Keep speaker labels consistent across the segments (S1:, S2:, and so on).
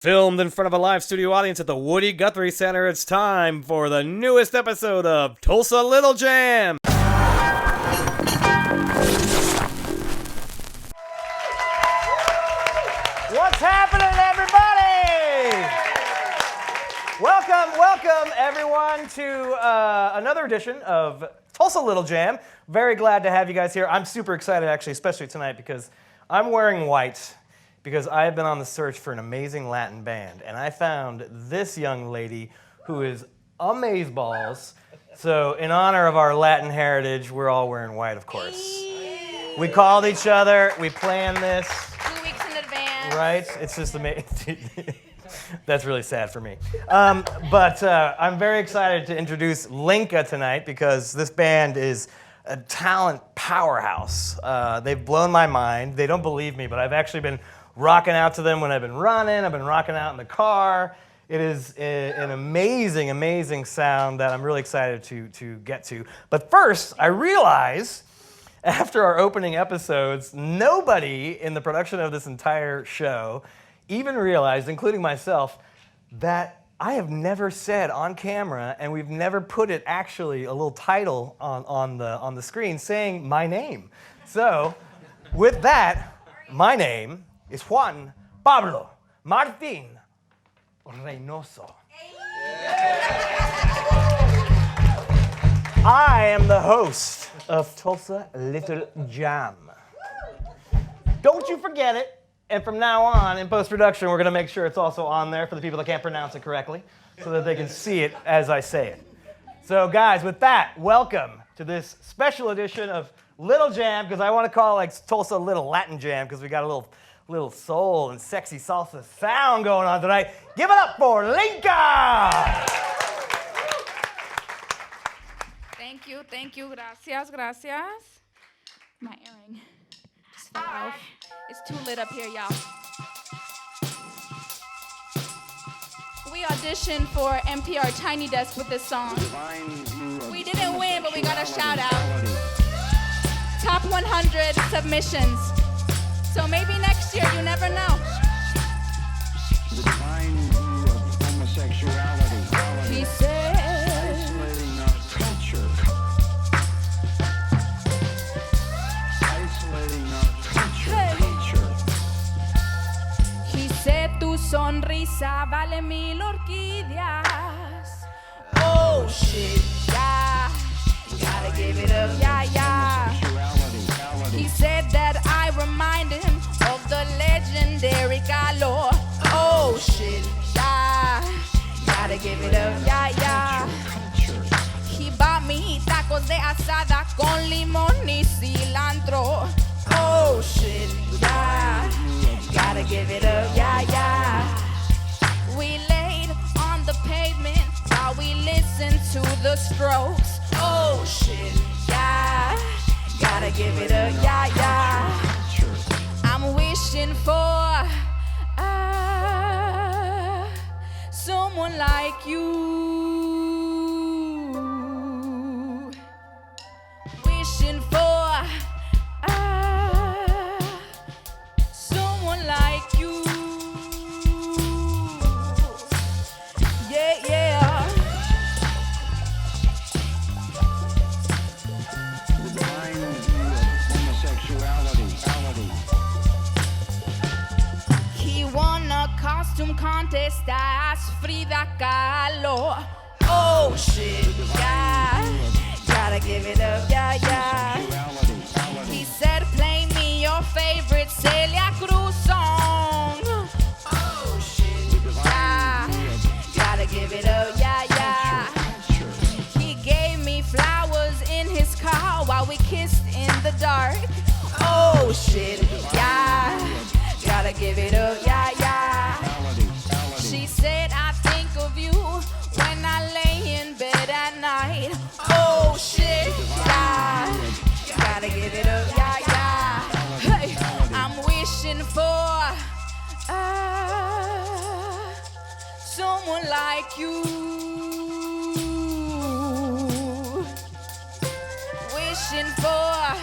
S1: Filmed in front of a live studio audience at the Woody Guthrie Center, it's time for the newest episode of Tulsa Little Jam. What's happening, everybody? Welcome, everyone, to another edition of Tulsa Little Jam. Very glad to have you guys here. I'm super excited, actually, especially tonight, because I'm wearing white. Because I have been on the search for an amazing Latin band, and I found this young lady who is amazeballs. So in honor of our Latin heritage, we're all wearing white, of course. We called each other, we planned this.
S2: 2 weeks in advance.
S1: Right? It's just amazing. That's really sad for me. But I'm very excited to introduce Lincka tonight because this band is a talent powerhouse. They've blown my mind. They don't believe me, but I've actually been rocking out to them when I've been running. I've been rocking out in the car. It is an amazing, amazing sound that I'm really excited to get to. But first, I realize after our opening episodes, nobody in the production of this entire show even realized, including myself, that I have never said on camera, and we've never put it actually a little title on the screen saying my name. So, with that, my name is Juan Pablo Martin Reynoso. I am the host of Tulsa Little Jam. Don't you forget it. And from now on, in post-production, we're going to make sure it's also on there for the people that can't pronounce it correctly so that they can see it as I say it. So guys, with that, welcome to this special edition of Little Jam, because I want to call it like Tulsa Little Latin Jam because we got a little soul and sexy salsa sound going on tonight. Give it up for Lincka!
S2: Thank you, gracias. My earring just fell off. It's too lit up here, y'all. We auditioned for NPR Tiny Desk with this song. We didn't win, but we got a shout out. Top 100 submissions. So maybe next year, you never know.
S3: The divine view of homosexuality.
S2: He said,
S3: Isolating our culture. Isolating our culture.
S2: He said, tu sonrisa vale 1000 orquídeas. Oh shit, yeah. Gotta give it up, yeah. He said that I remind him of the legendary Calor. Oh shit, yeah. Gotta give it up, yeah. He bought me tacos de asada con limón y cilantro. Oh shit, yeah. Gotta give it up, yeah. We laid on the pavement while we listened to the Strokes. Oh shit, yeah. Gotta give it up, yeah. I'm wishing for someone like you. Wishing for someone like you. Yeah.
S3: The divine view of homosexuality.
S2: He won a costume contest as Frida Kahlo. Oh shit, yeah. Gotta give it up, yeah. He said, play me your favorite Celia Cruz song. Oh shit, yeah. Gotta give it up, yeah. He gave me flowers in his car while we kissed in the dark. Oh shit, yeah. Gotta give it up, yeah. She said, I think of you when I lay in bed at night. Oh shit, yeah. Gotta give it up, yeah. Hey, I'm wishing for someone like you. Wishing for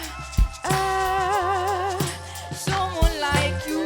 S2: someone like you.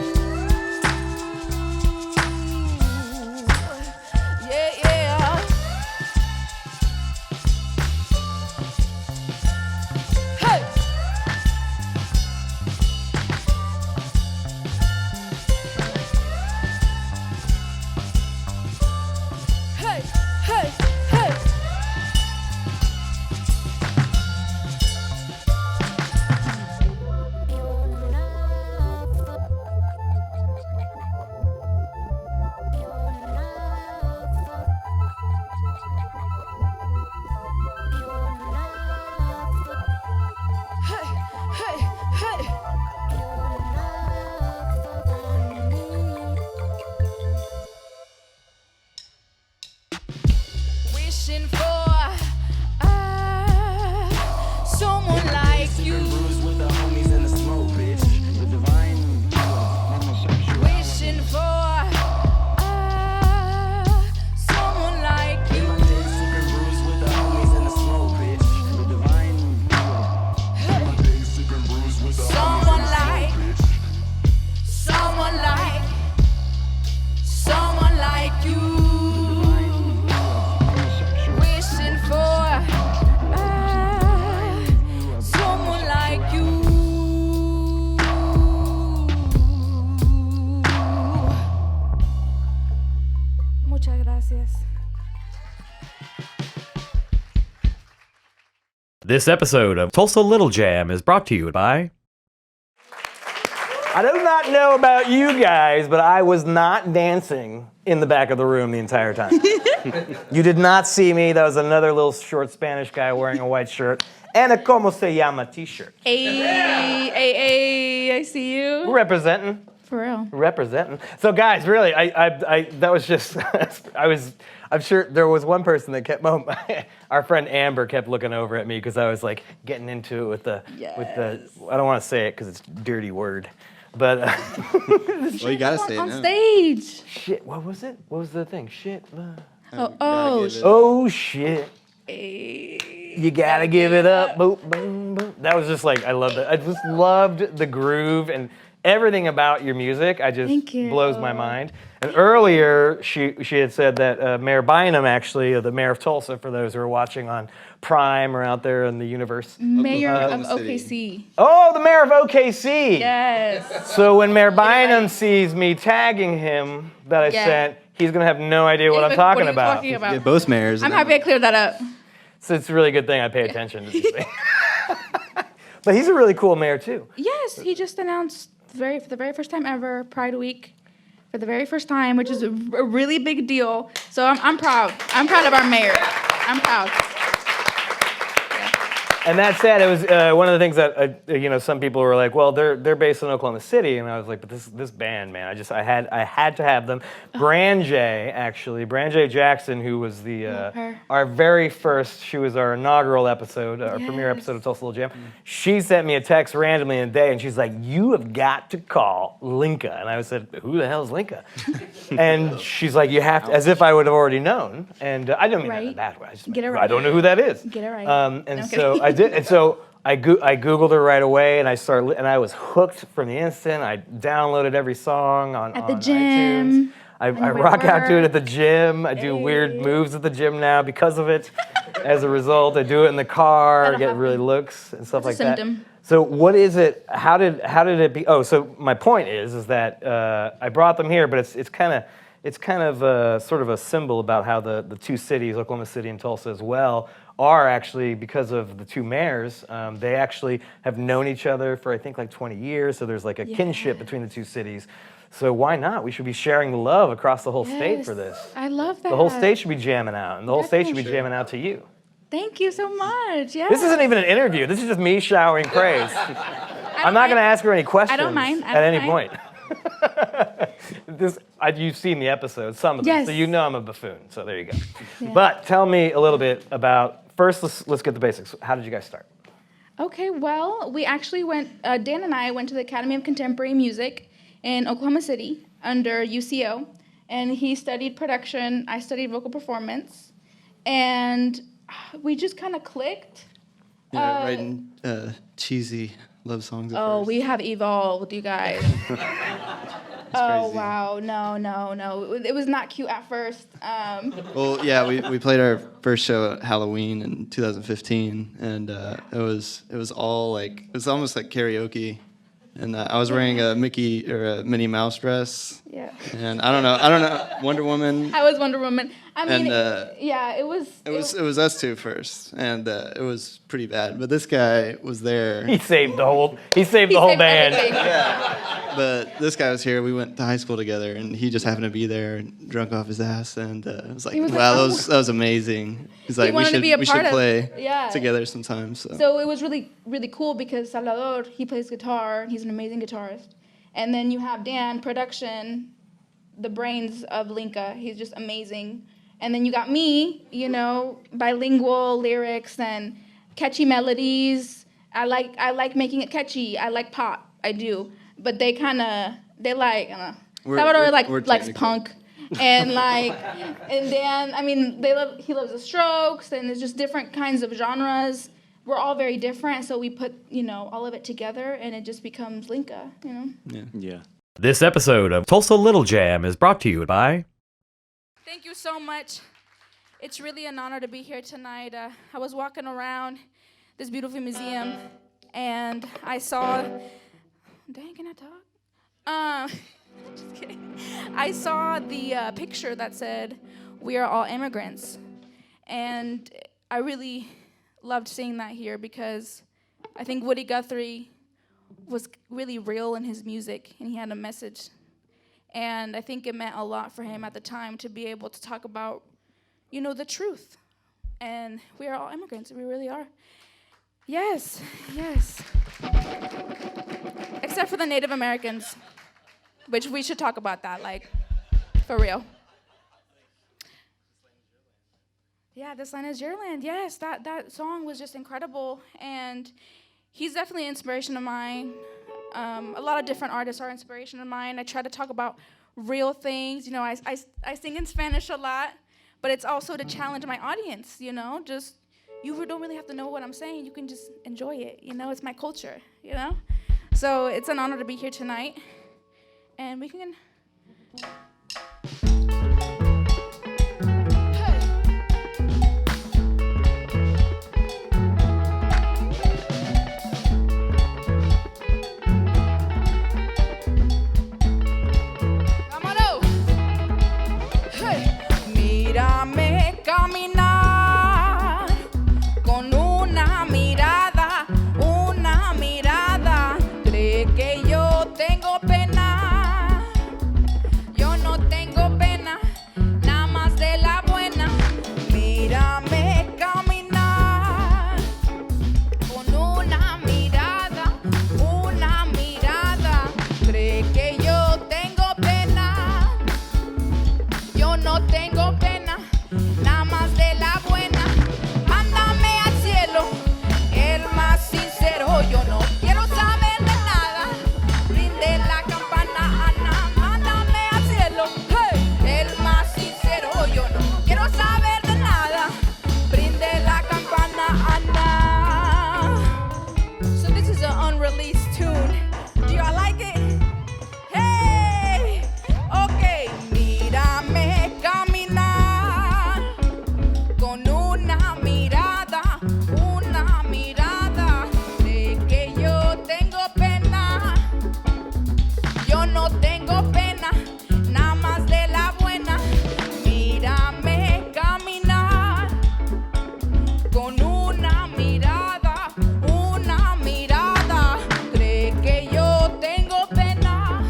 S2: wishing for someone like you.
S4: With the homies in the smoke, bitch.
S3: The divine view of homosexuality.
S2: Wishing for someone like you.
S4: My dick sipping brews with the homies in the smoke, bitch.
S3: The divine view of
S2: Someone like, someone like, someone like you.
S3: homosexuality.
S2: Wishing for someone like you. Muchas gracias.
S1: This episode of Tulsa Little Jam is brought to you by... I do not know about you guys, but I was not dancing in the back of the room the entire time. You did not see me. That was another little short Spanish guy wearing a white shirt and a Como Se Llama t-shirt.
S2: I see you.
S1: Representing.
S2: For real.
S1: Representing. So guys, really, I that was just, I'm sure there was one person that kept, our friend Amber kept looking over at me because I was like getting into it with the, I don't want to say it because it's a dirty word, but
S5: Well, you gotta say it
S2: On
S5: now.
S2: stage.
S1: shit, what was it? What was the thing? Shit.
S2: Oh,
S1: Oh shit. You gotta give it up. Boop, boom, boom. That was just like, I loved it. I just loved the groove and everything about your music. I just
S2: Thank you.
S1: blows my mind. And earlier, she had said that Mayor Bynum, actually, the mayor of Tulsa, for those who are watching on Prime or out there in the universe.
S2: Mayor of
S5: Oklahoma City.
S2: OKC.
S1: Oh, the mayor of OKC.
S2: Yes.
S1: So when Mayor Bynum sees me tagging him that I
S2: Yeah.
S1: sent, he's gonna have no idea what I'm talking
S2: What are you
S1: about.
S2: talking about?
S5: Yeah, both mayors.
S2: I'm happy I cleared that up.
S1: So it's a really good thing I pay attention to these things. But he's a really cool mayor too.
S2: Yes, he just announced for the very first time ever, Pride Week, for the very first time, which is a really big deal. So I'm proud. I'm proud of our mayor. I'm proud.
S1: And that said, it was one of the things that some people were like, well, they're based in Oklahoma City, and I was like, but this band, man, I had to have them. Brand J Jackson, who was our very first, she was our inaugural episode, our premiere episode of Tulsa Little Jam. She sent me a text randomly in a day, and she's like, you have got to call Lincka, and I said, who the hell is Lincka? And she's like, you have to, as if I would have already known, and I didn't mean that in a
S2: Right.
S1: bad way. I just
S2: Get it
S1: meant,
S2: right.
S1: I don't know who that is.
S2: Get it right.
S1: And
S2: No, I'm
S1: so
S2: kidding.
S1: I did, and so I Googled her right away, and I was hooked from the instant. I downloaded every song on
S2: At the
S1: on
S2: gym,
S1: iTunes. I
S2: your way to
S1: rock out to it
S2: work.
S1: at the gym. I do weird moves at the gym now because of it. As a result, I do it in the car,
S2: That'll
S1: get
S2: happen.
S1: really looks and stuff
S2: That's
S1: like
S2: a
S1: that.
S2: symptom.
S1: So what is it? How did it be? Oh, so my point is that I brought them here, but it's kind of sort of a symbol about how the two cities, Oklahoma City and Tulsa as well, are actually, because of the two mayors, they actually have known each other for I think like 20 years. So there's like a kinship between the two cities. So why not? We should be sharing the love across the whole state for this.
S2: I love that.
S1: The whole state should be jamming out, and the whole state should be
S2: Definitely.
S1: jamming out to you.
S2: Thank you so much. Yeah.
S1: This isn't even an interview. This is just me showering praise. I'm not going to ask her any questions
S2: mind. I
S1: at
S2: don't
S1: any
S2: mind.
S1: point. You've seen the episodes, some of them,
S2: Yes.
S1: so you know I'm a buffoon. So there you go. But tell me a little bit about. First, let's get the basics. How did you guys start?
S2: Okay, well, we actually went, Dan and I went to the Academy of Contemporary Music in Oklahoma City under UCO, and he studied production, I studied vocal performance, and we just kind of clicked.
S5: Yeah, writing cheesy love songs. At
S2: Oh,
S5: first.
S2: we have evolved, you guys. Oh,
S5: crazy.
S2: wow, no. It was not cute at first.
S5: Well, yeah, we played our first show at Halloween in 2015, and it was all like, it was almost like karaoke, and I was wearing a Mickey or a Minnie Mouse dress,
S2: Yeah.
S5: and I don't know, Wonder Woman.
S2: I was Wonder Woman. I mean,
S5: And,
S2: yeah, it was.
S5: It was us two first, and it was pretty bad. But this guy was there.
S1: He saved the whole
S2: he
S1: band.
S2: everything.
S5: But this guy was here. We went to high school together, and he just happened to be there, drunk off his ass. And I was like,
S2: He was
S5: "Wow,
S2: like,
S5: that was amazing." He's like, "We
S2: wanted to
S5: should
S2: be a
S5: we
S2: part
S5: should
S2: of-
S5: play
S2: yeah.
S5: together sometime." So,
S2: So it was really, really cool because Salvador, he plays guitar. He's an amazing guitarist. And then you have Dan, production, the brains of Lincka. He's just amazing. And then you got me, bilingual lyrics and catchy melodies. I like making it catchy. I like pop. I do. But they like, Salvador likes
S5: technical.
S2: punk. And then, he loves the Strokes, and there's just different kinds of genres. We're all very different, so we put, all of it together, and it just becomes Lincka,
S6: Yeah.
S1: This episode of Tulsa Little Jam is brought to you by...
S2: Thank you so much. It's really an honor to be here tonight. I was walking around this beautiful museum, and I saw... Dang, can I talk? Just kidding. I saw the picture that said, "We are all immigrants." And I really loved seeing that here because I think Woody Guthrie was really real in his music, and he had a message. And I think it meant a lot for him at the time to be able to talk about, the truth. And we are all immigrants. We really are. Yes. Except for the Native Americans, which we should talk about that, for real. Yeah, This Land Is Your Land. Yes, that song was just incredible. And he's definitely an inspiration of mine. A lot of different artists are inspiration of mine. I try to talk about real things. I sing in Spanish a lot, but it's also to challenge my audience, just you don't really have to know what I'm saying. You can just enjoy it, It's my culture, So it's an honor to be here tonight. And we can... ¡Vámonos! Hey. Mírame caminar con una mirada, cree que yo tengo pena. Yo no tengo pena, nada más de la buena. Mírame caminar con una mirada, cree que yo tengo pena. Yo no tengo pena, nada más de la buena. Mándame al cielo, el más sincero. Yo no quiero saber de nada. Brinde la campana, Ana. Mándame al cielo, hey, el más sincero. Yo no quiero saber de nada. Brinde la campana, Ana. So this is an unreleased tune. Do y'all like it? Hey, okay. Mírame caminar con una mirada, de que yo tengo pena. Yo no tengo pena, nada más de la buena. Mírame caminar con una mirada, cree que yo tengo pena.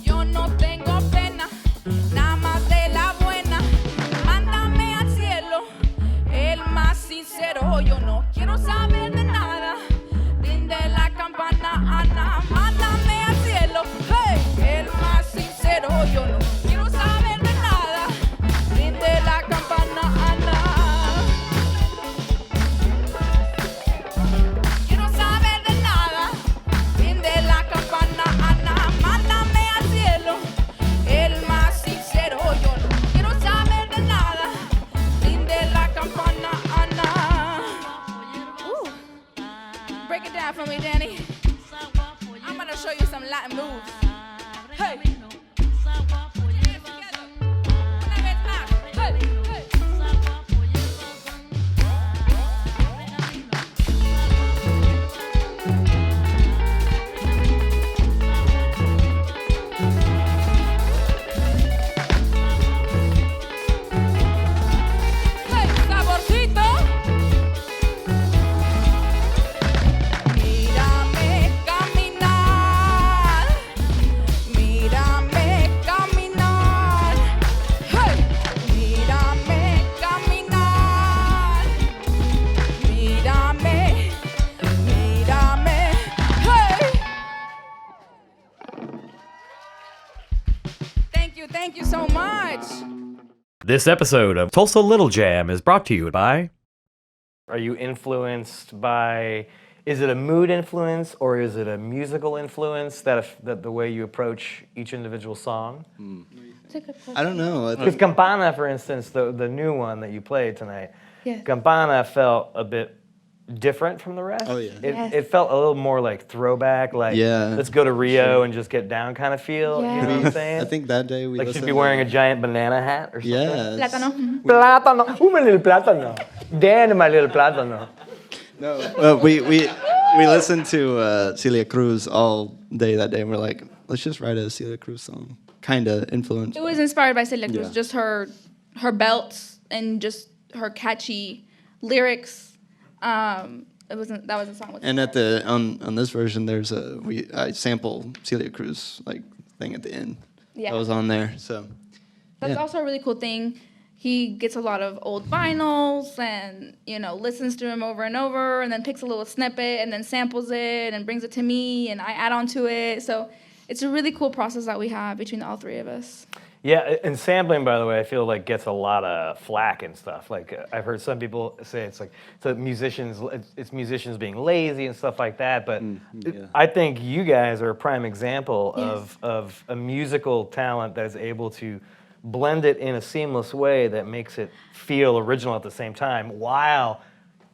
S2: Yo no tengo pena, nada más de la buena. Mándame al cielo, el más sincero. Yo no quiero saber de nada. Brinde la campana, Ana. Mándame al cielo, hey, el más sincero. Yo no quiero saber de nada. Brinde la campana, Ana. Quiero saber de nada. Brinde la campana, Ana. Mándame al cielo, el más sincero. Yo no quiero saber de nada. Brinde la campana, Ana. Break it down for me, Danny. I'm gonna show you some Latin moves. Hey. Hands together. Una vez más. Hey, hey. Hey, saborcito. Mírame caminar, hey, mírame caminar, hey. Thank you so much.
S6: This episode of Tulsa Little Jam is brought to you by...
S1: Are you influenced by, is it a mood influence or is it a musical influence that the way you approach each individual song?
S5: I don't know. I
S1: Because
S5: think,
S1: Campana, for instance, the new one that you played tonight,
S2: Yes.
S1: Campana felt a bit different from the rest.
S5: Oh, yeah.
S2: Yes.
S1: It felt a little more like throwback, like
S5: Yeah.
S1: let's go to Rio and just get down kind of feel.
S2: Yeah.
S1: You know what I'm saying?
S5: I think that day we
S1: like she'd
S5: listened
S1: be wearing
S5: to,
S1: a giant banana hat or something.
S5: Yeah. it's-
S2: Plátano.
S1: Plátano. My little plátano. Dan, my little plátano.
S5: No, well, we listened to Celia Cruz all day that day, and we're like, let's just write a Celia Cruz song. Kind of influenced.
S2: It was inspired by Celia Cruz,
S5: Yeah.
S2: just her belts and just her catchy lyrics. That was a song with.
S5: And at the on this version, there's I sample Celia Cruz like thing at the end.
S2: Yeah.
S5: That was on there. So
S2: That's
S5: yeah.
S2: also a really cool thing. He gets a lot of old vinyls and, listens to them over and over and then picks a little snippet and then samples it and brings it to me and I add on to it. So it's a really cool process that we have between all three of us.
S1: Yeah, and sampling, by the way, I feel like gets a lot of flack and stuff. Like I've heard some people say it's musicians being lazy and stuff like that. But I think you guys are a prime example of a musical talent that is able to blend it in a seamless way that makes it feel original at the same time while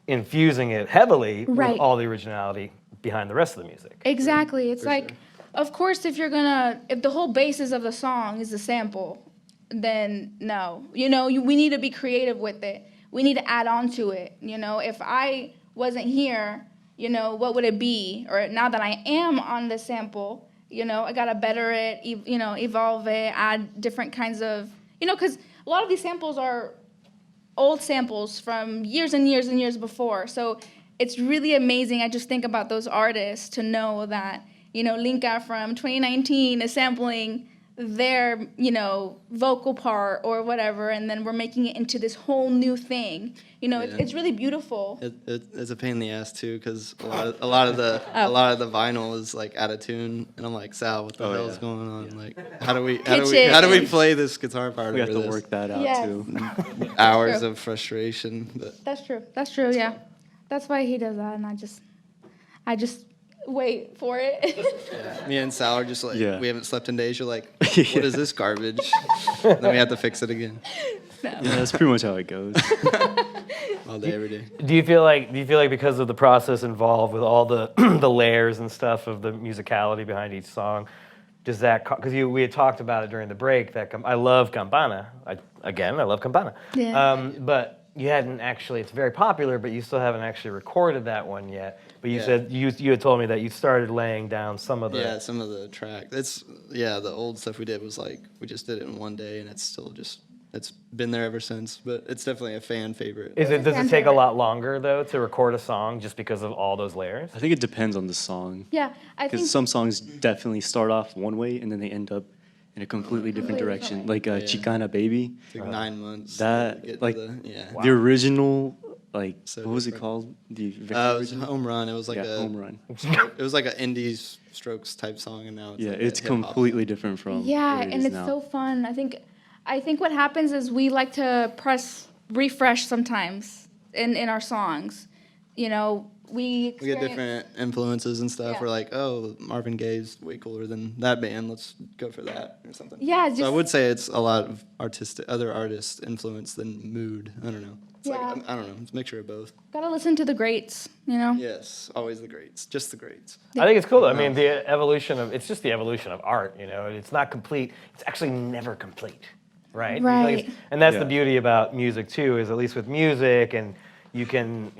S1: infusing it heavily
S2: Right.
S1: with all the originality behind the rest of the music.
S2: Exactly. It's like, of course, if the whole basis of the song is the sample, then no. We need to be creative with it. We need to add on to it. If I wasn't here, what would it be? Or now that I am on the sample, I gotta better it, evolve it, add different kinds of, because a lot of these samples are old samples from years and years and years before. So it's really amazing. I just think about those artists to know that, Lincka from 2019 is sampling their, vocal part or whatever, and then we're making it into this whole new thing. It's really beautiful.
S5: It's a pain in the ass too, because a lot of the vinyl is like out of tune, and I'm like, Sal, what the hell is going on? Like, how do we play this guitar part?
S7: We have
S5: over
S7: to
S5: this?
S7: work that out
S2: Yes.
S7: too.
S5: Hours
S2: True.
S5: of frustration. But
S2: That's true, yeah. That's why he does that, and I just wait for it.
S5: me and Sal are just like,
S7: Yeah.
S5: we haven't slept in days. You're like, what is this garbage? Then we have to fix it again
S7: Yeah, that's pretty much how it goes.
S5: all day, every day.
S1: Do you feel like because of the process involved with all the the layers and stuff of the musicality behind each song, does that, because we had talked about it during the break, that I love Campana. I love Campana.
S2: Yeah.
S1: But you hadn't actually, it's very popular, but you still haven't actually recorded that one yet. But you
S5: Yeah.
S1: said, you had told me that you started laying down some of the...
S5: Yeah, some of the track. The old stuff we did was like, we just did it in one day, and it's still just, it's been there ever since. But it's definitely a fan favorite.
S1: Does it
S2: fan
S1: take a
S2: favorite.
S1: lot longer, though, to record a song just because of all those layers?
S7: I think it depends on the song.
S2: Yeah, I think
S7: Because some songs definitely start off one way and then they end up in a completely different direction. Like Chicana Baby.
S5: It's like 9 months.
S7: That,
S5: to get
S7: like,
S5: to the,
S7: The original, like,
S5: So
S7: what was it
S5: different.
S7: called? The
S5: it was Home Run. It was like
S7: Home Run.
S5: It was like an indie Strokes type song, and now it's
S7: Yeah,
S5: like
S7: it's
S5: a hip-hop.
S7: completely different from
S2: yeah,
S7: what it
S2: and
S7: is
S2: it's
S7: now.
S2: so fun. I think what happens is we like to press refresh sometimes in our songs. We
S5: We get
S2: experience-
S5: different influences and stuff.
S2: Yeah.
S5: We're like, oh, Marvin Gaye's way cooler than that band. Let's go for that or something.
S2: Yeah,
S5: So I
S2: just-
S5: would say it's a lot of other artists' influence than mood. I don't know. It's
S2: Yeah.
S5: like, I don't know. It's a mixture of both.
S2: Gotta listen to the greats,
S5: Yes, always the greats. Just the greats.
S1: I think it's cool. I mean, it's just the evolution of art, It's not complete. It's actually never complete, right?
S2: Right.
S1: And that's the
S7: Yeah.
S1: beauty about music, too, is at least with music, and you can,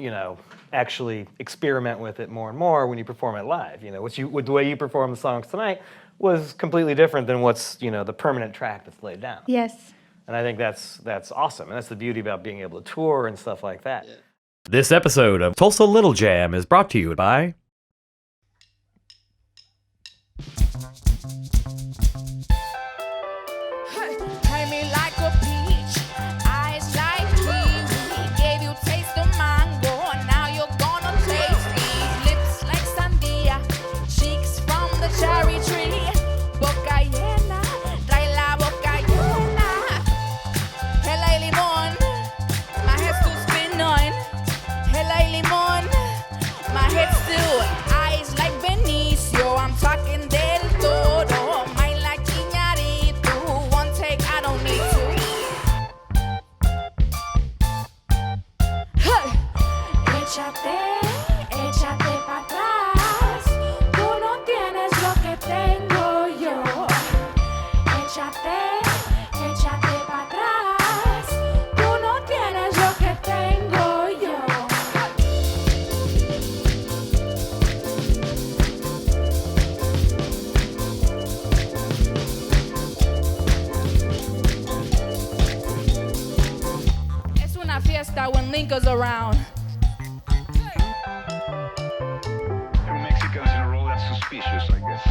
S1: actually experiment with it more and more when you perform it live. With the way you perform the songs tonight was completely different than what's, the permanent track that's laid down.
S2: Yes.
S1: And I think that's awesome. And that's the beauty about being able to tour and stuff like that.
S5: Yeah.
S6: This episode of Tulsa Little Jam is brought to you by...
S2: Tell me like a peach, eyes like kiwi. Gave you taste of mango, now you're gonna taste these. Lips like sandia, cheeks from the cherry tree. Boca llena, trae la boca llena. Que la fiesta when Lincka's around.
S3: Two Mexicans in a row, that's suspicious, I guess.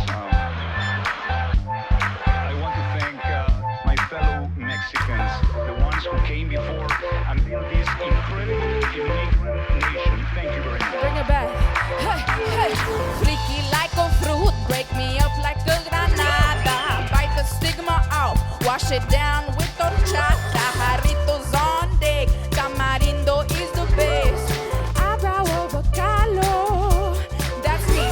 S3: I want to thank my fellow Mexicans, the ones who came before and built this incredible immigrant nation. Thank you very much.
S2: Bring it back. Hey, hey. Freaky like a fruit, break me up like a granada. Bite the stigma out, wash it down with horchata. Jarritos on deck, tamarindo is the best. Abra o bacalo, that's me.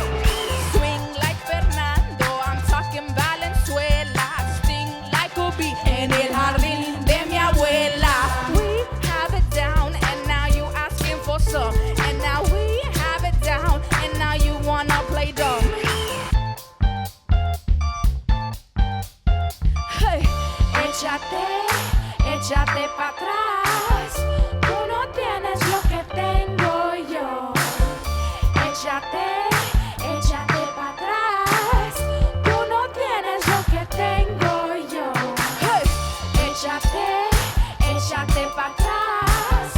S2: Swing like Fernando, I'm talking Valenzuela. Sting like a bee en el jardín de mi abuela. We have it down, and now you asking for some. And now we have it down, and now you wanna play dumb. Hey, échate pa' atrás. Tú no tienes lo que tengo yo. Échate pa' atrás. Tú no tienes lo que tengo yo. Hey, échate pa' atrás.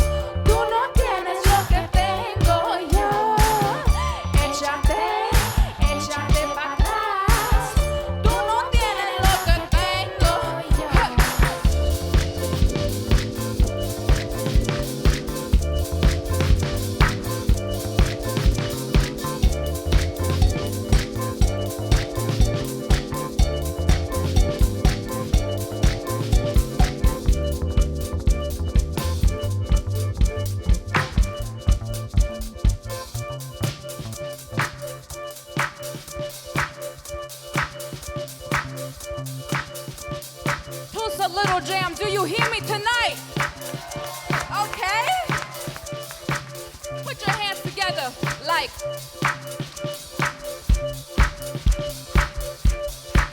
S2: Tú no tienes lo que tengo yo. Échate pa' atrás. Tú no tienes lo que tengo yo. Tulsa Little Jam, do you hear me tonight? Okay? Put your hands together like.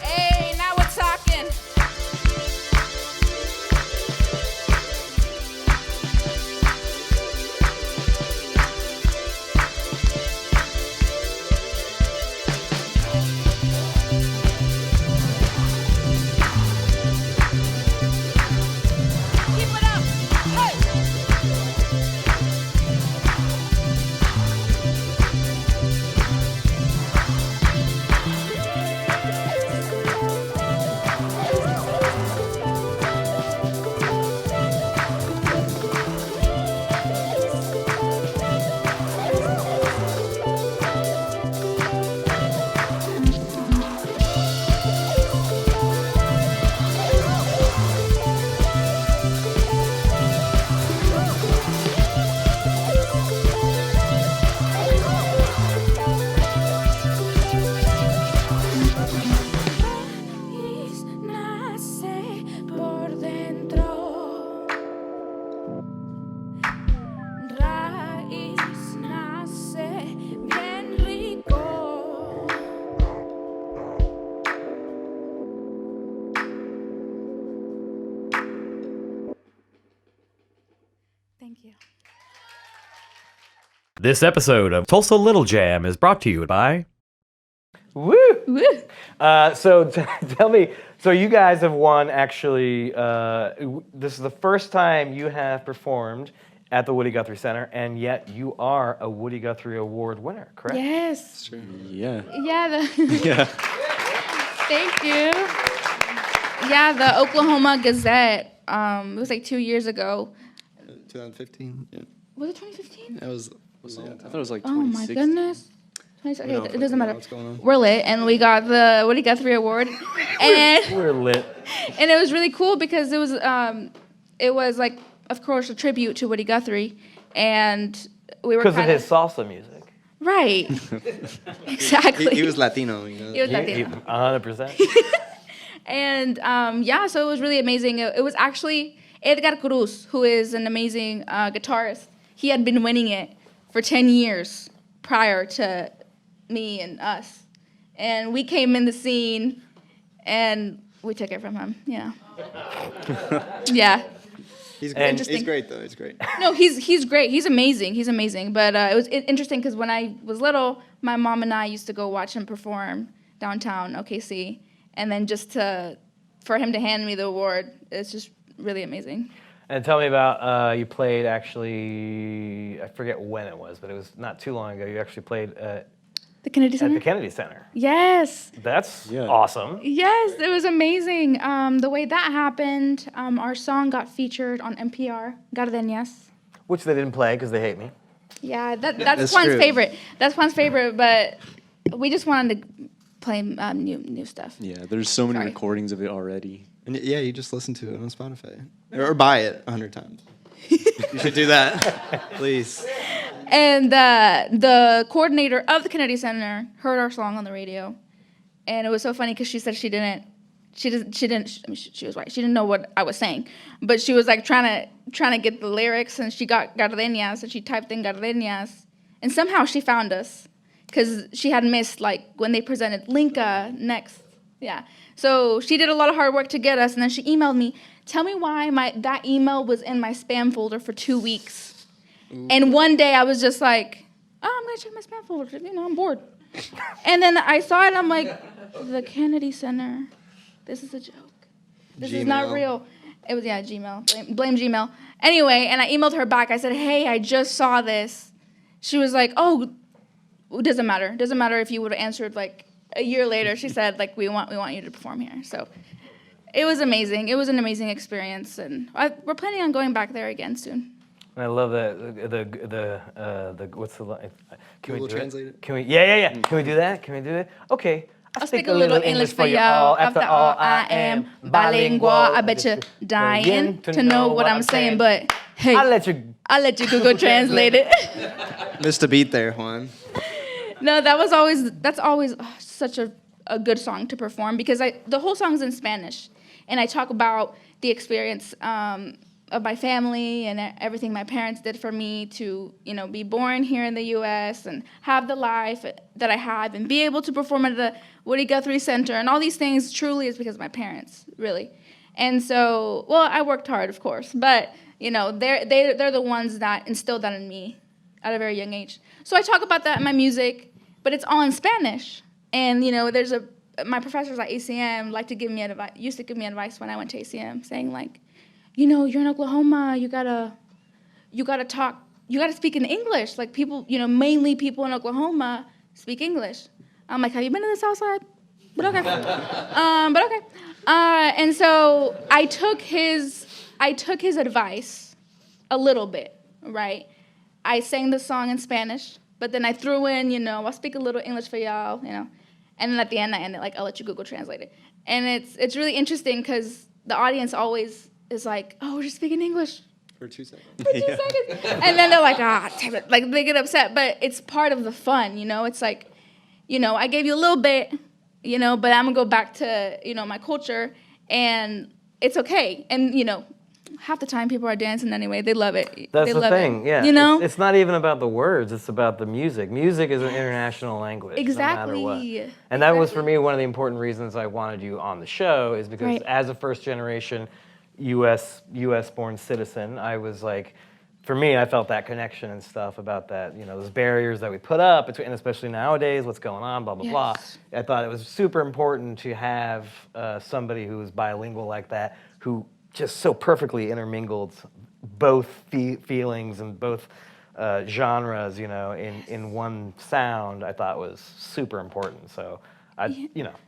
S2: Hey, now we're talking. Keep it up. Hey. Raíz nace por dentro. Raíz nace bien rico. Thank you.
S6: This episode of Tulsa Little Jam is brought to you by.
S1: Woo!
S2: Woo.
S1: So tell me, so you guys have won actually, this is the first time you have performed at the Woody Guthrie Center, and yet you are a Woody Guthrie Award winner, correct?
S2: Yes.
S7: Yeah.
S2: Yeah.
S7: Yeah.
S2: Thank you. Yeah, the Oklahoma Gazette. It was like 2 years ago.
S5: 2015. Yeah.
S2: Was it 2015?
S5: That was.
S7: I thought it was like
S2: Oh my
S7: 2016.
S2: goodness. Okay,
S5: don't
S2: it doesn't
S5: know
S2: matter.
S5: what's going on.
S2: We're lit, and we got the Woody Guthrie Award, and
S1: We're lit.
S2: and it was really cool because it was like, of course, a tribute to Woody Guthrie, and we were
S1: Because of
S2: kind
S1: his salsa music.
S2: right, exactly.
S5: He was Latino, you know.
S2: He was Latino.
S1: 100%.
S2: And yeah, so it was really amazing. It was actually Edgar Cruz, who is an amazing guitarist. He had been winning it for 10 years prior to me and us. And we came in the scene and we took it from him. Yeah. Yeah.
S5: He's
S2: Interesting.
S5: He's great though. He's great.
S2: No, he's great. He's amazing. He's amazing. But it was interesting because when I was little, my mom and I used to go watch him perform downtown OKC, and then for him to hand me the award, it's just really amazing.
S1: And tell me about you played actually. I forget when it was, but it was not too long ago. You actually played
S2: The Kennedy
S1: at
S2: Center?
S1: the Kennedy Center.
S2: Yes.
S1: That's
S7: Yeah.
S1: awesome.
S2: Yes, it was amazing. The way that happened, our song got featured on NPR, Gardenias.
S1: Which they didn't play because they hate me.
S2: Yeah, that's
S5: That's
S2: Juan's
S5: true.
S2: favorite. That's Juan's favorite, but we just wanted to play new stuff.
S7: Yeah, there's so many
S2: Sorry.
S7: recordings of it already.
S5: And yeah, you just listen to it on Spotify or buy it 100 times. You should do that, please.
S2: And the coordinator of the Kennedy Center heard our song on the radio, and it was so funny because she said she didn't. I mean, she was right. She didn't know what I was saying, but she was like trying to get the lyrics, and she got Gardenias, and she typed in Gardenias, and somehow she found us, because she had missed like when they presented Lincka next. Yeah. So she did a lot of hard work to get us, and then she emailed me. Tell me why that email was in my spam folder for 2 weeks. And one day I was just like, oh, I'm gonna check my spam folder. You know, I'm bored. And then I saw it. I'm like, the Kennedy Center. This is a joke. This is not
S5: Gmail.
S2: real. It was Gmail. Blame Gmail. Anyway, and I emailed her back. I said, hey, I just saw this. She was like, oh, it doesn't matter. It doesn't matter if you would have answered like a year later. She said, like, we want you to perform here. So it was amazing. It was an amazing experience, and we're planning on going back there again soon.
S1: And I love that the what's the line? Can
S5: Google
S1: we do
S5: Translate
S1: it?
S5: it?
S1: Can we? Yeah. Can we do that? Can we do it? Okay.
S2: I'll speak a little English for y'all. After all, I am bilingual. I bet you're dying to know what I'm saying, but hey,
S1: I'll let you.
S2: I'll let you Google translate it.
S5: Missed a beat there, Juan.
S2: No, that's always such a good song to perform, because the whole song's in Spanish, and I talk about the experience of my family and everything my parents did for me to, be born here in the U.S. and have the life that I have and be able to perform at the Woody Guthrie Center and all these things truly is because of my parents, really. And so, well, I worked hard, of course, but they're the ones that instilled that in me at a very young age. So I talk about that in my music, but it's all in Spanish. And there's my professors at ACM used to give me advice when I went to ACM, saying like, you're in Oklahoma, you gotta speak in English. Like people, mainly people in Oklahoma speak English. I'm like, have you been to the South Side? But okay. And so I took his advice a little bit, right? I sang the song in Spanish, but then I threw in, I'll speak a little English for y'all, And then at the end, I ended like, I'll let you Google translate it. And it's really interesting because the audience always is like, oh, we're just speaking English.
S5: For 2 seconds.
S2: For 2 seconds. And then they're like, damn it. Like, they get upset. But it's part of the fun, It's like, I gave you a little bit, but I'm going to go back to, my culture. And it's okay. And, half the time people are dancing anyway. They love it.
S1: That's
S2: they
S1: the
S2: love
S1: thing.
S2: it.
S1: Yeah. It's not even about the words. It's about the music. Music is an international language.
S2: Exactly.
S1: No matter what. And that was for me one of the important reasons I wanted you on the show is because as a first generation U.S. born citizen, I was like, for me, I felt that connection and stuff about that, those barriers that we put up, and especially nowadays, what's going on, blah, blah, blah. I thought it was super important to have somebody who was bilingual like that, who just so perfectly intermingled both feelings and both genres, in one sound. I thought was super important. So,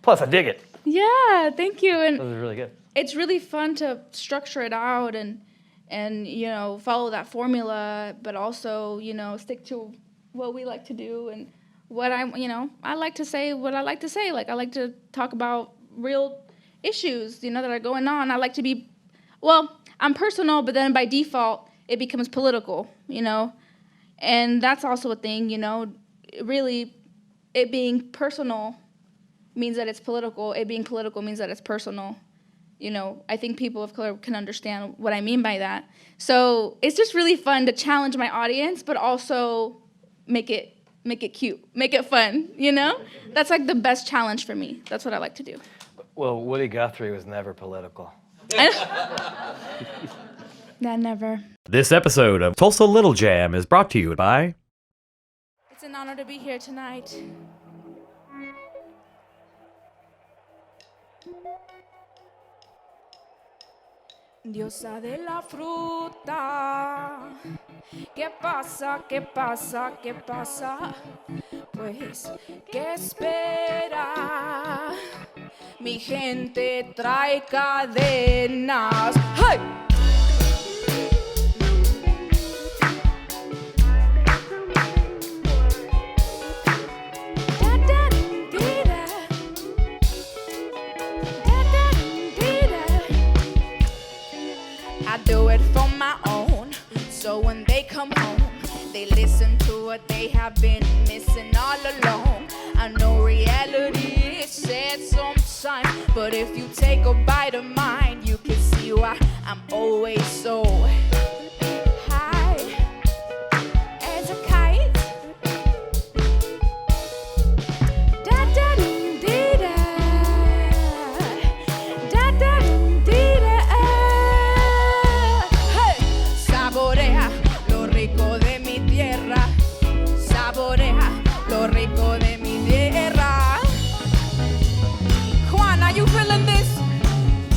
S1: plus I dig it.
S2: Yeah, thank you. And
S1: It was really good.
S2: it's really fun to structure it out and follow that formula, but also stick to what we like to do and what I like to say what I like to say. Like I like to talk about real issues that are going on. I like to be, I'm personal, but then by default it becomes political, and that's also a thing. Really, it being personal means that it's political. It being political means that it's personal. I think people of color can understand what I mean by that. So it's just really fun to challenge my audience, but also make it cute, make it fun, That's like the best challenge for me. That's what I like to do.
S1: Well, Woody Guthrie was never political.
S2: That never.
S6: This episode of Tulsa Little Jam is brought to you by...
S2: It's an honor to be here tonight. Diosa de la fruta. ¿Qué pasa? ¿Qué pasa? ¿Qué pasa? Pues, ¿qué espera? Mi gente trae cadenas. ¡Hey! I do it for my own, so when they come home, they listen to what they have been missing all along. I know reality is sad sometimes, but if you take a bite of mine, you can see why I'm always so high as a kite. Da da dum dee da, da da dum dee da. Hey, saborea lo rico de mi tierra, saborea lo rico de mi tierra. Juan, are you feeling this?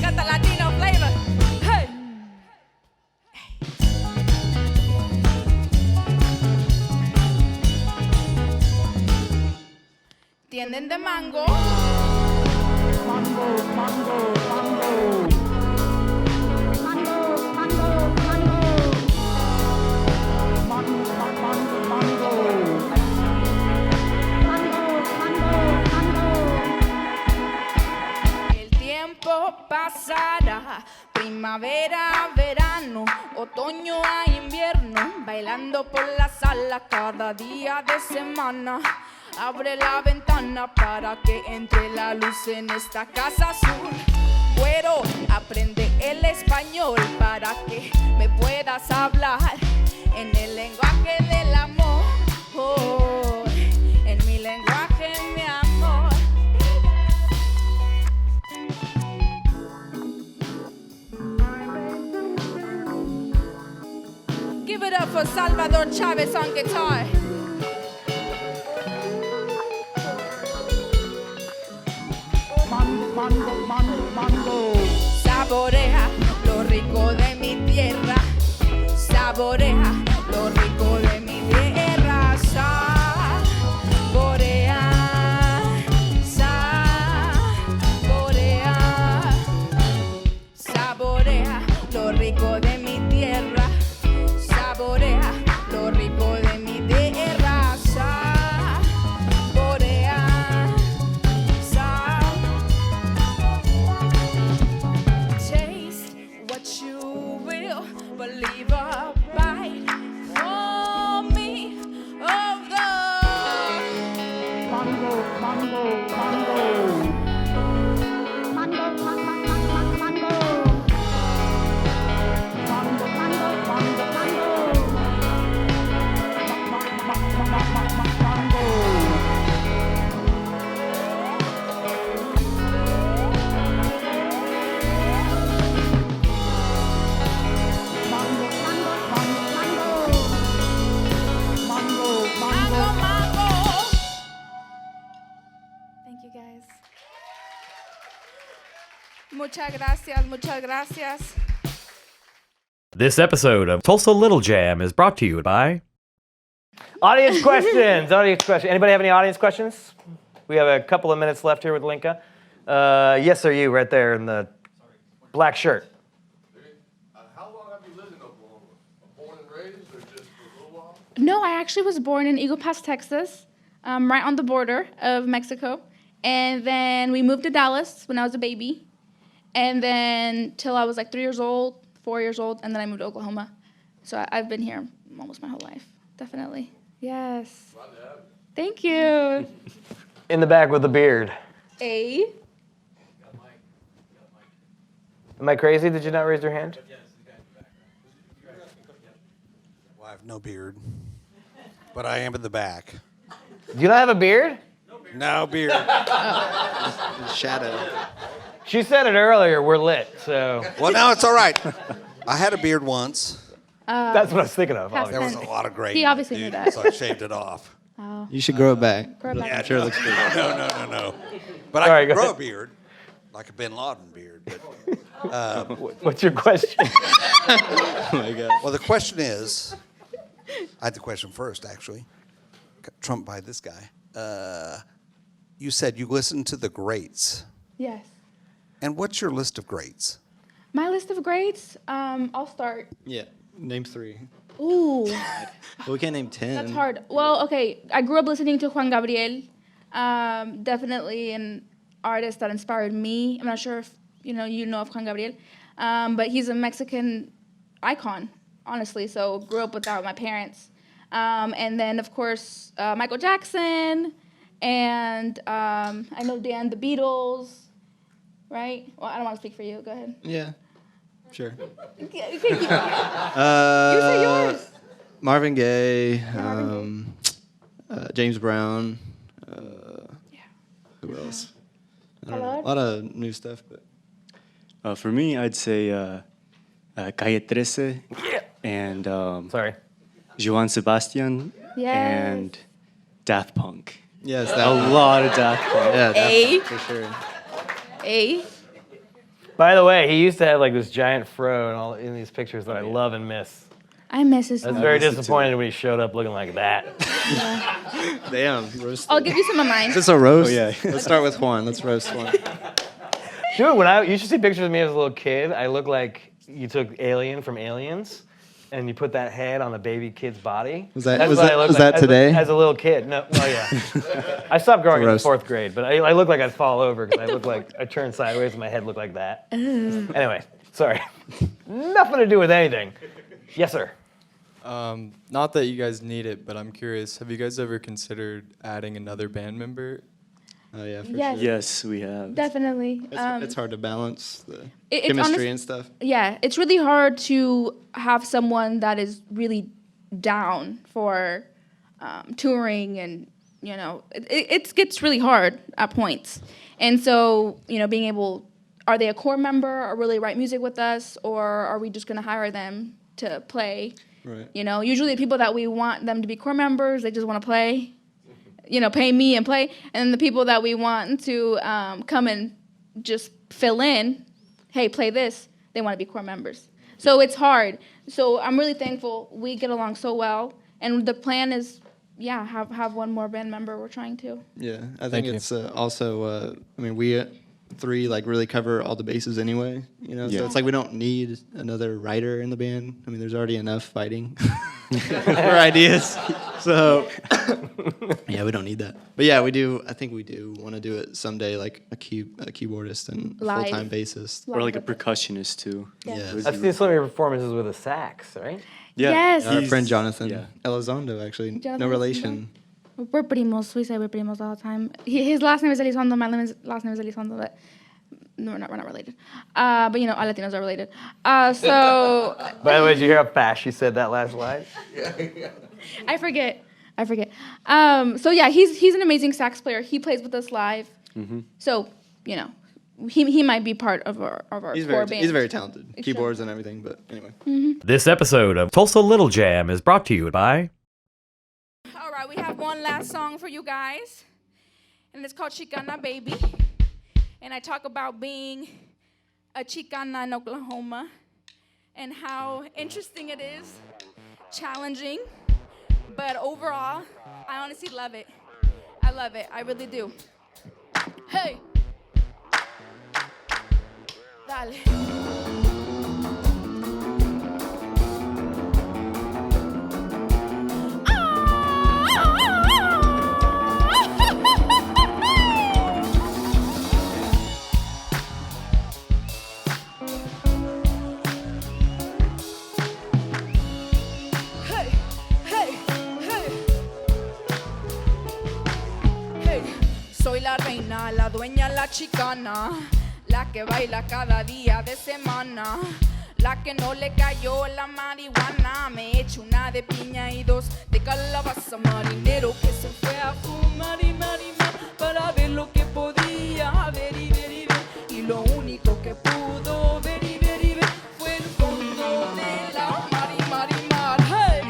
S2: Got the Latino flavor. Hey. ¿Tienden de mango? Mango, mango, mango. Mango, mango, mango. Mango, mango, mango. El tiempo pasará, primavera, verano, otoño a invierno, bailando por la sala cada día de semana. Abre la ventana para que entre la luz en esta casa azul. Güero, aprende el español para que me puedas hablar en el lenguaje del amor. Oh, en mi lenguaje, mi amor. Give it up for Salvador Chavez on guitar. Mango, mango, mango. Saborea lo rico de mi tierra. Saborea lo rico de mi tierra. Saborea, saborea, saborea lo rico de mi tierra. Saborea lo rico de mi tierra. Saborea, taste what you will, believe a bite for me of the mango, mango, mango. Mango, mango, mango, mango. Mango, mango, mango, mango. Thank you guys. Muchas gracias, muchas gracias.
S6: This episode of Tulsa Little Jam is brought to you by...
S1: Audience questions. Audience questions. Anybody have any audience questions? We have a couple of minutes left here with Lincka. Yes, sir, you right there in the black shirt.
S8: How long have you lived in Oklahoma? Born and raised, or just for a little while?
S2: No, I actually was born in Eagle Pass, Texas, right on the border of Mexico. And then we moved to Dallas when I was a baby. And then till I was like 3 years old, 4 years old, and then I moved to Oklahoma. So I've been here almost my whole life, definitely. Yes. Thank you.
S1: In the back with the beard.
S2: A.
S1: Am I crazy? Did you not raise your hand?
S9: Well, I have no beard, but I am in the back.
S1: Do you not have a beard?
S9: No beard.
S5: Shadow.
S1: She said it earlier. We're lit, so
S9: Well, now it's all right. I had a beard once.
S1: that's what I was thinking of.
S2: Past
S9: There was
S2: tense.
S9: a lot of gray.
S2: He obviously
S9: dude,
S2: knew that.
S9: So I shaved it off.
S5: You should grow it back.
S2: Grow it back.
S9: Yeah,
S5: Sure looks good.
S9: No. But
S1: All right,
S9: I
S1: go
S9: can grow
S1: ahead.
S9: a beard. like a Bin Laden beard. But,
S1: What's your question?
S5: Oh my God.
S9: well, the question is, I had the question first, actually. Got trumped by this guy. You said you listened to the greats.
S2: Yes.
S9: And what's your list of greats?
S2: My list of greats, I'll start.
S5: Yeah. Name 3.
S2: Ooh,
S5: Well, we can't name 10.
S2: that's hard. Well, okay, I grew up listening to Juan Gabriel. Definitely an artist that inspired me. I'm not sure if you know of Juan Gabriel, but he's a Mexican icon, honestly. So grew up with that with my parents. And then, of course, Michael Jackson, and I know Dan, the Beatles, right? Well, I don't want to speak for you. Go ahead.
S5: Yeah. Sure.
S2: You say yours.
S5: Marvin Gaye,
S2: Marvin
S5: James Brown.
S2: Yeah.
S5: Who else? I
S2: A
S5: don't know.
S2: lot?
S5: A lot of new stuff, but
S7: For me, I'd say Calle 13 and
S1: Sorry.
S7: Joan Sebastian
S2: Yes.
S7: and Daft Punk.
S5: yes,
S7: A
S5: that
S7: lot of Daft Punk.
S5: Yeah,
S2: A.
S5: that's for sure.
S2: A.
S1: By the way, he used to have like this giant fro and all in these pictures that I love and miss.
S2: I miss his
S1: I was
S2: song.
S1: very
S7: miss it too.
S1: disappointed when he showed up looking like that.
S5: Damn, roasted.
S2: I'll give you some of mine.
S5: Is this a roast?
S7: Oh, yeah.
S5: Let's start with Juan. Let's roast Juan.
S1: Dude, you should see pictures of me as a little kid. I look like you took Alien from Aliens, and you put that head on a baby kid's body.
S5: Was that-
S1: That's
S5: was
S1: what
S5: that-
S1: I look
S5: was
S1: like
S5: that today?
S1: As a little kid. No, well, yeah. I stopped growing in
S5: roast.
S1: 4th grade, but I look like I'd fall over because I look like I turned sideways and my head looked like that. Anyway, sorry. Nothing to do with anything. Yes, sir.
S10: Not that you guys need it, but I'm curious. Have you guys ever considered adding another band member?
S5: Oh yeah, for
S2: Yes.
S5: sure.
S7: Yes, we have.
S2: Definitely.
S5: It's hard to balance the
S2: it's
S5: chemistry
S2: honest-
S5: and stuff.
S2: Yeah, it's really hard to have someone that is really down for touring, and it gets really hard at points. And so being able, are they a core member or really write music with us, or are we just going to hire them to play?
S5: Right.
S2: Usually the people that we want them to be core members, they just want to play. Pay me and play. And then the people that we want to come and just fill in, hey, play this, they want to be core members. So it's hard. So I'm really thankful we get along so well. And the plan is, have one more band member. We're trying to.
S5: Yeah, I think
S1: Thank you.
S5: it's also. I mean, we 3 like really cover all the bases anyway. So
S7: Yeah.
S5: it's like we don't need another writer in the band. I mean, there's already enough fighting for ideas. So yeah, we don't need that. But yeah, we do. I think we do want to do it someday, like a keyboardist and a
S2: Live.
S5: full-time bassist.
S7: Or like a percussionist too.
S5: Yeah.
S1: I've seen some of your performances with a sax, right?
S7: Yeah.
S2: Yes.
S5: Our friend Jonathan
S7: Yeah.
S5: Elizondo, actually,
S2: Jonathan
S5: no relation.
S2: We're primos. We say we're primos all the time. His last name is Elizondo. My last name is Elizondo, but no, we're not related. But all Latinos are related. So
S1: By the way, did you hear how fast she said that last line?
S2: I forget. So yeah, he's an amazing sax player. He plays with us live.
S7: Mm-hmm.
S2: So he might be part of our
S5: He's
S2: core
S5: very
S2: band.
S5: he's very talented,
S2: Sure.
S5: keyboards and everything. But anyway.
S6: This episode of Tulsa Little Jam is brought to you by.
S2: All right, we have one last song for you guys, and it's called Chicana Baby. And I talk about being a Chicana in Oklahoma and how interesting it is, challenging, but overall, I honestly love it. I love it. I really do. Hey! Dale. Hey, hey, hey. Hey, soy la reina, la dueña, la chicana, la que baila cada día de semana, la que no le cayó la marihuana. Me echo una de piña y 2 de calabaza, marinero que se fue a fumar y marimar para ver lo que podía ver y ver y ver. Y lo único que pudo ver y ver y ver fue el fondo de la mar y mar y mar. Hey.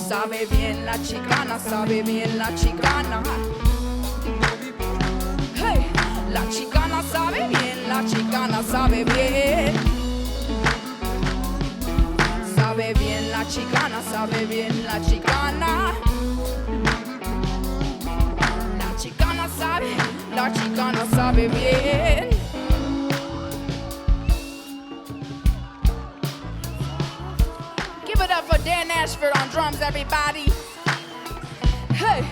S2: Sabe bien la chicana, sabe bien la chicana. Hey. La chicana sabe bien, la chicana sabe bien. Sabe bien, la chicana sabe bien, la chicana. La chicana sabe bien. Give it up for Dan Ashford on drums, everybody. Hey,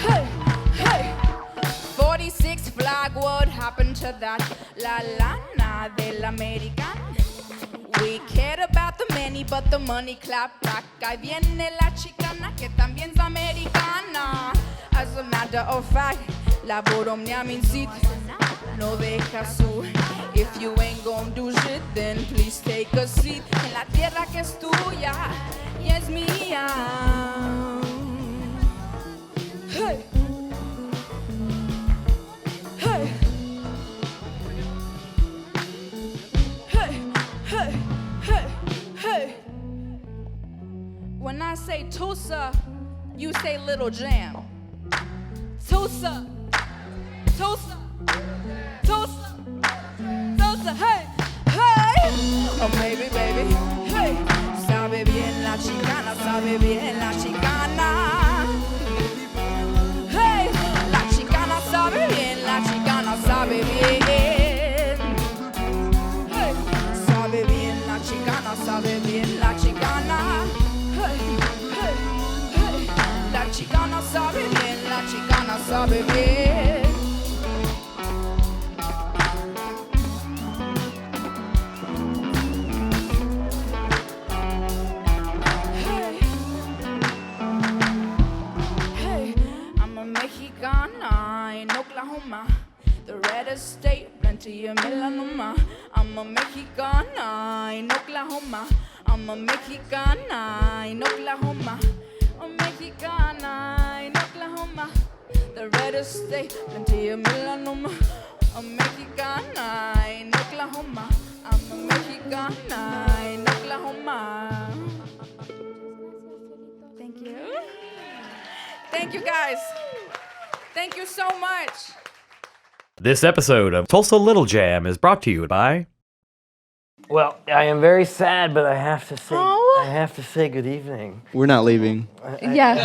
S2: hey, hey. 46 flag, what happened to that? La lana del American. We cared about the many, but the money clap back. Ahí viene la chicana, que también es americana. As a matter of fact, la boromnia means it. No deja su. If you ain't gon' do shit, then please take a seat. En la tierra que es tuya y es mía. Hey. Hey. Hey. Hey. Hey. Hey. When I say Tulsa, you say Little Jam. Tulsa, Tulsa, Tulsa, Tulsa, hey, hey. Oh, baby, baby, hey. Sabe bien la chicana, sabe bien la chicana. Hey, la chicana sabe bien, la chicana sabe bien. Hey, sabe bien la chicana, sabe bien la chicana. Hey, hey, hey. La chicana sabe bien, la chicana sabe bien. Hey, hey, I'm a Mexicana in Oklahoma, the reddest state, plenty of melanoma. I'm a Mexicana in Oklahoma. I'm a Mexicana in Oklahoma. A Mexicana in Oklahoma, the reddest state, plenty of melanoma. A Mexicana in Oklahoma. I'm a Mexicana in Oklahoma. Thank you. Thank you guys. Thank you so much.
S6: This episode of Tulsa Little Jam is brought to you by...
S1: Well, I am very sad, but I have to say,
S2: Oh.
S1: I have to say good evening.
S5: We're not leaving.
S2: Yeah.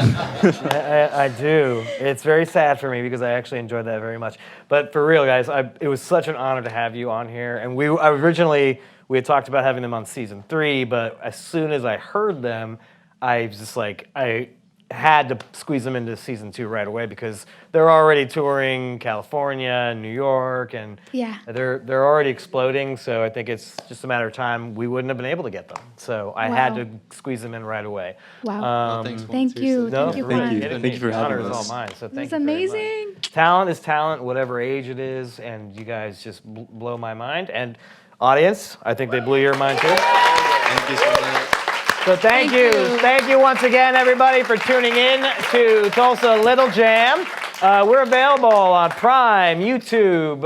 S1: I do. It's very sad for me because I actually enjoyed that very much. But for real, guys, it was such an honor to have you on here. And originally we had talked about having them on season 3, but as soon as I heard them, I was just like, I had to squeeze them into season 2 right away because they're already touring California and New York, and
S2: Yeah.
S1: they're already exploding. So I think it's just a matter of time we wouldn't have been able to get them. So I had
S2: Wow.
S1: to squeeze them in right away.
S2: Wow.
S5: Thanks,
S2: Thank you.
S1: No,
S2: Thank you,
S1: for real.
S2: Juan.
S1: Kidding
S7: Thank you
S1: me.
S7: for having
S1: The honor
S7: us.
S1: is all mine. So thank
S2: It was
S1: you very much.
S2: amazing.
S1: Talent is talent, whatever age it is, and you guys just blow my mind. And audience, I think they blew your mind too.
S5: Thank you so much.
S1: So thank you. Thank you once again, everybody, for tuning in to Tulsa Little Jam. We're available on Prime, YouTube,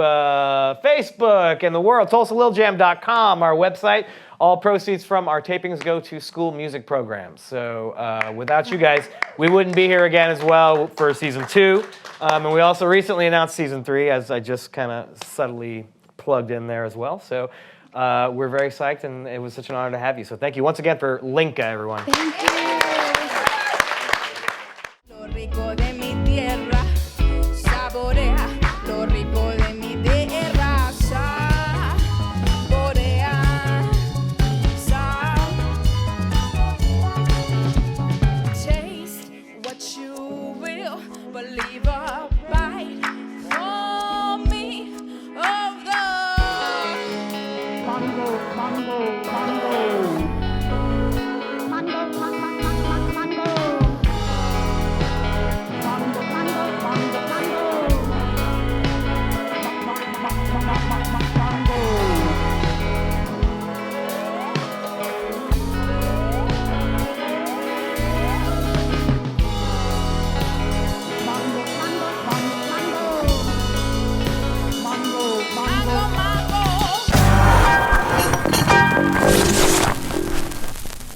S1: Facebook, and the world. TulsaLittleJam.com, our website. All proceeds from our tapings go to school music programs. So without you guys, we wouldn't be here again as well for season 2. And we also recently announced season 3, as I just kind of subtly plugged in there as well. So we're very psyched, and it was such an honor to have you. So thank you once again for Lincka, everyone.
S2: Thank you.